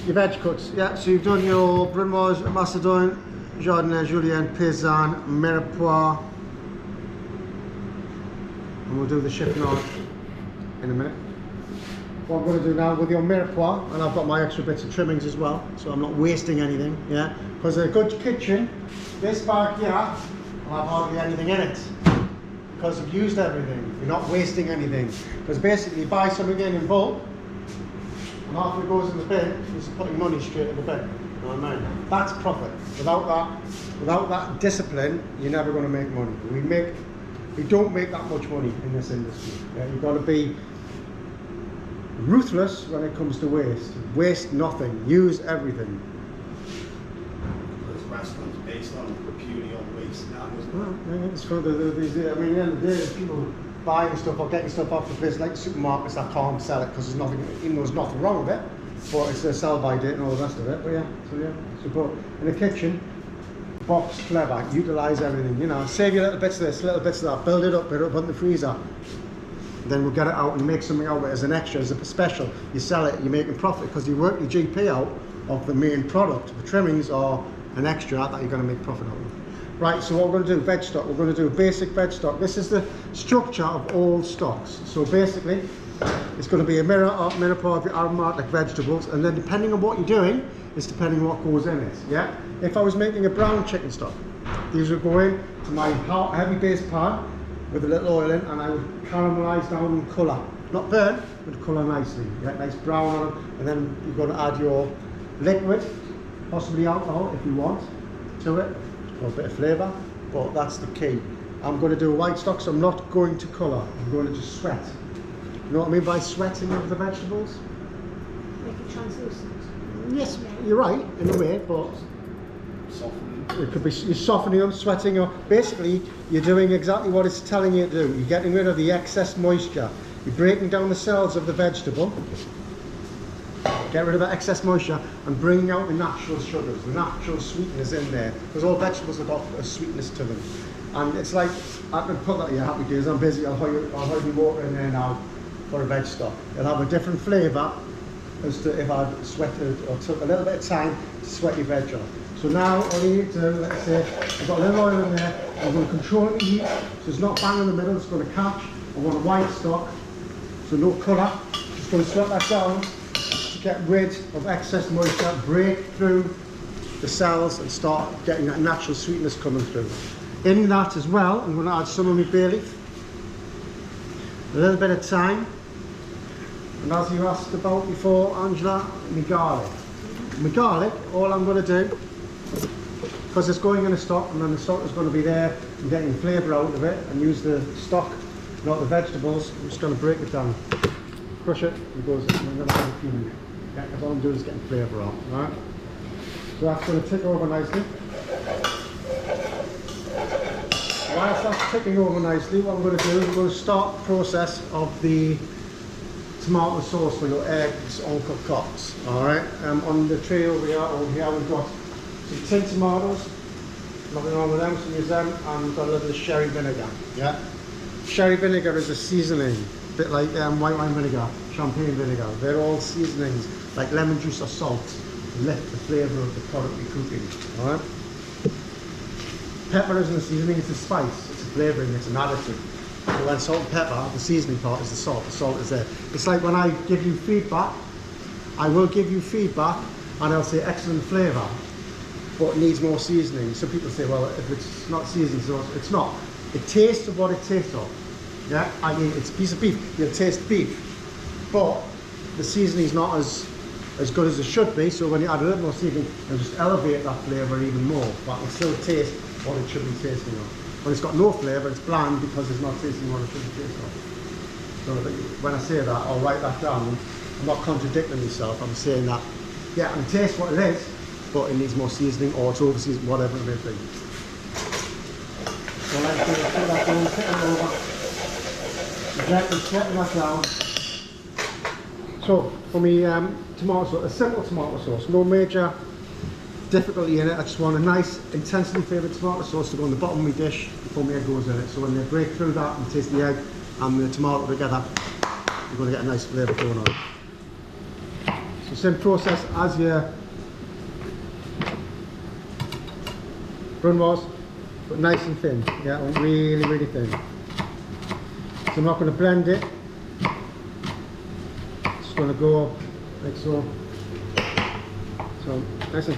Your veg cuts, yeah. So you've done your Brunoise, Macédoine, Jardin, Julienne, Paysanne, Mirepoix. And we'll do the chiffonade in a minute. What I'm going to do now with your Mirepoix, and I've got my extra bits of trimmings as well, so I'm not wasting anything, yeah? Because a good kitchen, this bag here, will have hardly anything in it. Because you've used everything, you're not wasting anything. Because basically you buy something in bulk, and after it goes in the bin, you're just putting money straight in the bin. You know what I mean? That's profit. Without that discipline, you're never going to make money. We don't make that much money in this industry. Yeah? You've got to be ruthless when it comes to waste. Waste nothing. Use everything. This restaurant's based on purely on waste now, isn't it? Well, yeah, it's for I mean, at the end of the day, there's people buying stuff or getting stuff off the place like supermarkets that can't sell it because there's nothing, even though there's nothing wrong with it, but it's a sell-by date and all the rest of it. But yeah, but in the kitchen, box clever, utilise everything. You know, save your little bits of this, little bits of that, build it up, put it in the freezer. Then we'll get it out and make something out of it as an extra, as a special. You sell it, you're making profit because you work your GP out of the main product. The trimmings are an extra that you're going to make profit out of. Right, so what we're going to do, veg stock, we're going to do basic veg stock. This is the structure of all stocks. So basically, it's going to be a Mirepoix of your aromatic vegetables, and then depending on what you're doing, is depending on what goes in it, yeah? If I was making a brown chicken stock, these would go in to my heavy base pan with a little oil in, and I would caramelise down in colour. Not burn, but colour nicely. Yeah, nice brown on them, and then you're going to add your liquid, possibly alcohol if you want, to it. For a bit of flavour, but that's the key. I'm going to do a white stock, so I'm not going to colour. I'm going to just sweat. You know what I mean by sweating of the vegetables? Make it translucent. Yes, you're right in a way, but it could be you're softening them, sweating them. Basically, you're doing exactly what it's telling you to do. You're getting rid of the excess moisture. You're breaking down the cells of the vegetable. Get rid of that excess moisture and bringing out the natural sugars, the natural sweeteners in there. Because all vegetables have got a sweetness to them. And it's like, I can put that, yeah, happy days, I'm busy, I'll hold my water in there now for a veg stock. It'll have a different flavour as to if I'd sweated or took a little bit of time to sweat your veg off. So now all you need to do, let's say, I've got a little oil in there, I'm going to control the heat, so it's not bang in the middle, it's going to catch. I want a white stock, so no colour, just going to sweat that down. Get rid of excess moisture, break through the cells and start getting that natural sweetness coming through. In that as well, I'm going to add some of my bay leaf, a little bit of thyme, and as you asked about before, Angela, my garlic. My garlic, all I'm going to do, because it's going in a stock and then the stock is going to be there, I'm getting flavour out of it and use the stock, not the vegetables, I'm just going to break it down. Crush it, it goes, and I'm going to have a few minutes. Yeah, because all I'm doing is getting flavour out, right? So that's going to tick over nicely. Whilst that's ticking over nicely, what I'm going to do is I'm going to start the process of the tomato sauce for your eggs Uncle Cox. Alright, on the tray over here we've got some tin tomatoes, nothing wrong with them, so use them, and we've got a little bit of sherry vinegar. Yeah, sherry vinegar is a seasoning, a bit like white wine vinegar, champagne vinegar. They're all seasonings, like lemon juice or salt, to lift the flavour of the product you're cooking. Alright? Pepper isn't a seasoning, it's a spice, it's a flavouring, it's an additive. So when salt and pepper, the seasoning part is the salt is there. It's like when I give you feedback, I will give you feedback and I'll say excellent flavour, but it needs more seasoning. Some people say, well, if it's not seasoned, so it's not. It tastes of what it tastes of. Yeah, I mean, it's a piece of beef, you'll taste beef, but the seasoning's not as good as it should be, so when you add a little more seasoning, it'll just elevate that flavour even more, but it'll still taste what it should be tasting of. But it's got no flavour, it's bland because it's not tasting what it should be tasting of. So when I say that, I'll write that down. I'm not contradicting myself, I'm saying that, yeah, I can taste what it is, but it needs more seasoning or it's over seasoned, whatever it may be. So let's do that down, put it over, gently setting that down. So for me, tomato sauce, a simple tomato sauce, no major difficulty in it. I just want a nice, intensely flavoured tomato sauce to go on the bottom of my dish before my egg goes in it. So when they break through that and taste the egg and the tomato together, you're going to get a nice flavour going on. So The same process as your Brun was, but nice and thin. Yeah, really, really thin. So I'm not going to blend it. Just going to go like so. So nice and